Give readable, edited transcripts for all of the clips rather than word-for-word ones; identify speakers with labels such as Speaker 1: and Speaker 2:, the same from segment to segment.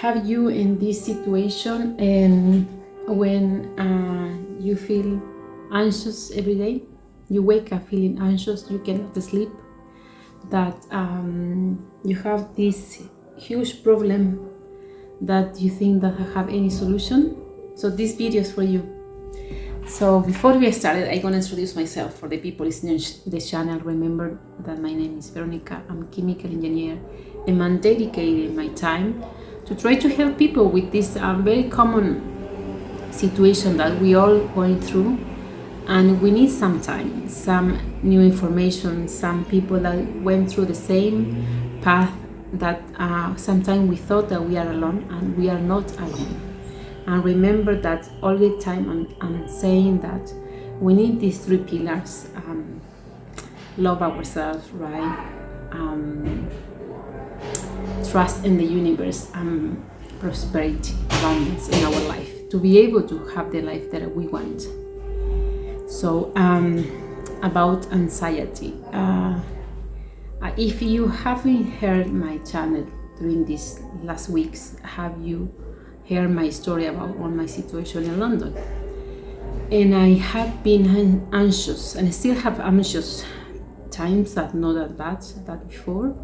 Speaker 1: Have you in this situation and when you feel anxious every day? You wake up feeling anxious, you cannot sleep, that you have this huge problem that you think that I have any solution. So this video is for you. So before we started, I'm gonna introduce myself for the people listening to this channel. Remember that my name is Veronica. I'm a chemical engineer, and I'm dedicating my time to try to help people with this very common situation that we all going through, and we need some time, some new information, some people that went through the same path that sometimes we thought that we are alone, and we are not alone. And remember that all the time I'm saying that we need these three pillars: love ourselves, right? Trust in the universe, and prosperity, abundance in our life, to be able to have the life that we want. So about anxiety, if you haven't heard my channel during these last weeks, have you heard my story about all my situation in London? And I have been anxious, and I still have anxious times, that not that bad that before,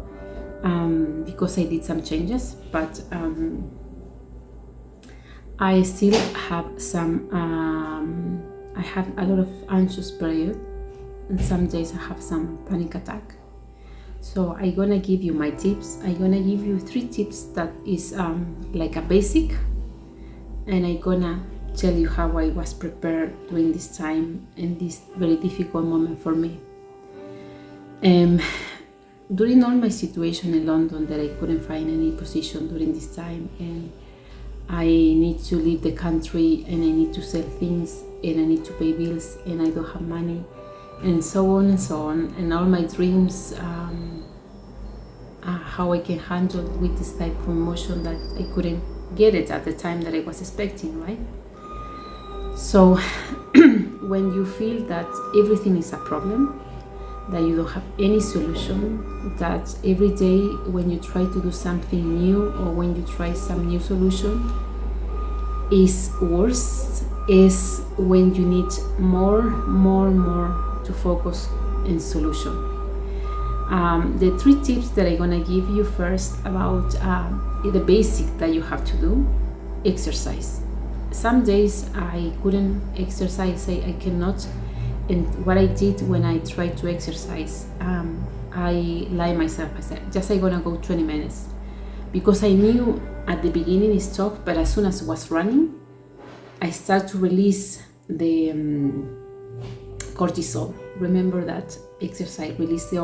Speaker 1: because I did some changes, but I still have some I have a lot of anxious period, and some days I have some panic attack. So I'm gonna give you my tips. I'm gonna give you 3 tips that is like a basic, and I'm gonna tell you how I was prepared during this time in this very difficult moment for me. During all my situation in London, that I couldn't find any position during this time, and I need to leave the country, and I need to sell things, and I need to pay bills, and I don't have money, and so on and so on, and all my dreams, how I can handle with this type of emotion that I couldn't get it at the time that I was expecting, right? So when you feel that everything is a problem, that you don't have any solution, that every day when you try to do something new, or when you try some new solution is worse, is when you need more to focus in solution. The 3 tips that I'm gonna give you first about the basic that you have to do: exercise. Some days I couldn't exercise, I cannot. And what I did when I tried to exercise, I lied myself. I said, just I'm gonna go 20 minutes. Because I knew at the beginning it's tough, but as soon as I was running, I start to release the cortisol. Remember that exercise release the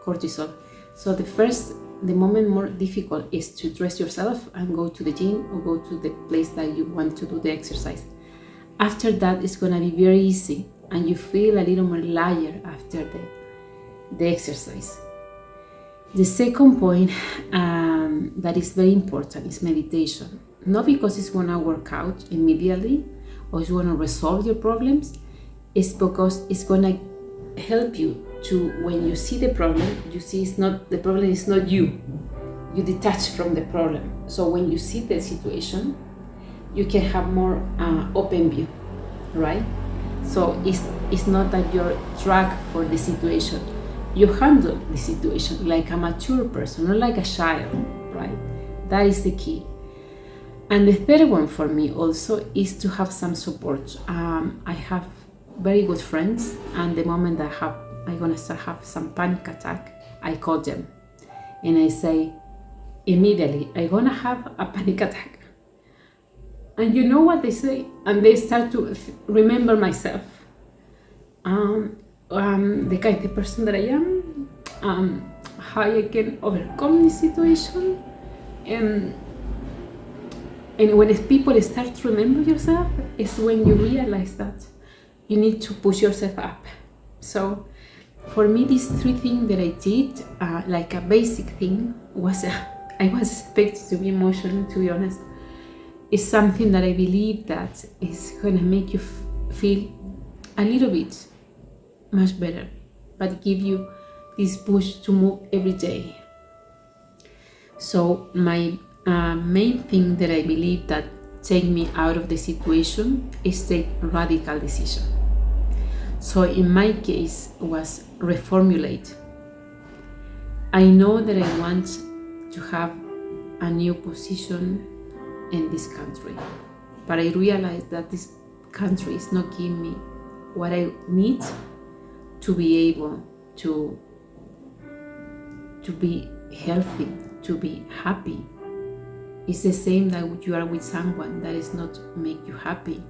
Speaker 1: cortisol. So the moment more difficult is to dress yourself and go to the gym, or go to the place that you want to do the exercise. After that, it's gonna be very easy, and you feel a little more lighter after the exercise. The second point that is very important is meditation. Not because it's gonna work out immediately, or it's gonna resolve your problems. It's because it's gonna help you to, when you see the problem, you see the problem is not you. You detach from the problem. So when you see the situation, you can have more open view, right? So it's not that you're dragged for the situation. You handle the situation like a mature person, not like a child, right? That is the key. And the third one for me also is to have some support. I have very good friends, and the moment that I'm gonna start have some panic attack, I call them and I say, immediately, I'm gonna have a panic attack. And you know what they say? And they start to remember myself. The kind of person that I am, how I can overcome this situation. And when people start to remember yourself, is when you realize that you need to push yourself up. So for me, these 3 things that I did, like a basic thing, was I was expected to be emotional, to be honest. It's something that I believe that is gonna make you feel a little bit much better, but give you this push to move every day. So my Main thing that I believe that take me out of the situation is take radical decision. So in my case was reformulate. I know that I want to have a new position in this country, but I realize that this country is not giving me what I need to be able to be healthy, to be happy. It's the same that you are with someone that is not make you happy.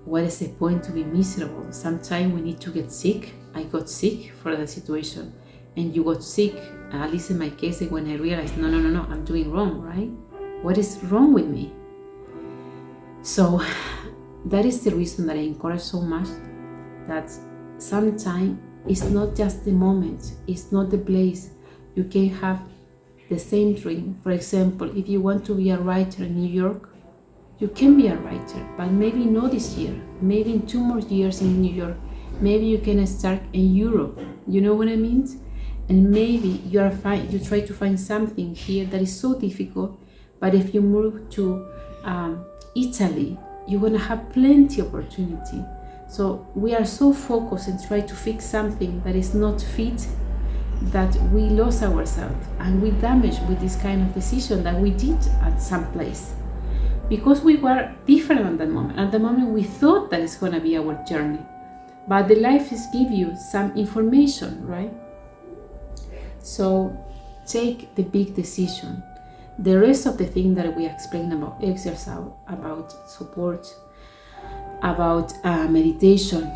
Speaker 1: What is the point to be miserable? Sometimes we need to get sick. I got sick for the situation, and you got sick. At least in my case, when I realized, no, I'm doing wrong, right? What is wrong with me? So that is the reason that I encourage so much that sometimes it's not just the moment, it's not the place. You can have the same dream. For example, if you want to be a writer in New York, you can be a writer, but maybe not this year, maybe in 2 more years in New York. Maybe you can start in Europe, you know what I mean? And maybe you try to find something here that is so difficult, but if you move to Italy, you're gonna have plenty of opportunity. So we are so focused and try to fix something that is not fit, that we lost ourselves and we damaged with this kind of decision that we did at some place, because we were different at that moment. At the moment we thought that it's going to be our journey, but the life is give you some information, right? So take the big decision. The rest of the thing that we explained about exercise, about support, about meditation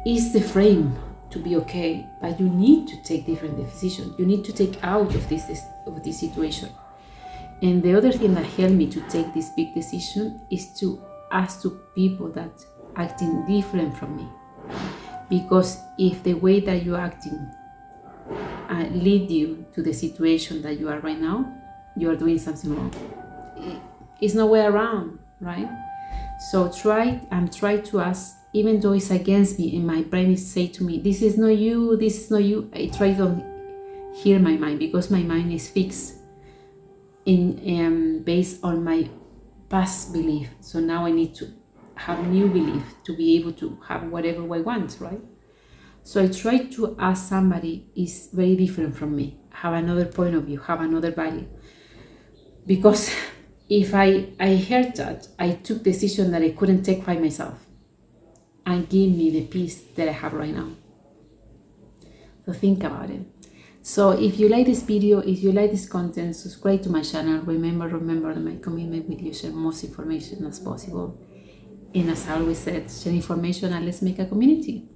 Speaker 1: is the frame to be okay, but you need to take different decisions. You need to take out of this situation. And the other thing that helped me to take this big decision is to ask to people that acting different from me. Because if the way that you're acting lead you to the situation that you are right now, you are doing something wrong. It's no way around, right? So try to ask, even though it's against me and my brain is saying to me, this is not you, this is not you. I try to hear my mind, because my mind is fixed in based on my past belief. So now I need to have new belief to be able to have whatever I want, right? So I try to ask somebody is very different from me, have another point of view, have another value. Because if I heard that, I took decision that I couldn't take by myself and give me the peace that I have right now. So think about it. So if you like this video, if you like this content, subscribe to my channel. Remember that my commitment with you, share most information as possible. And as I always said, share information and let's make a community.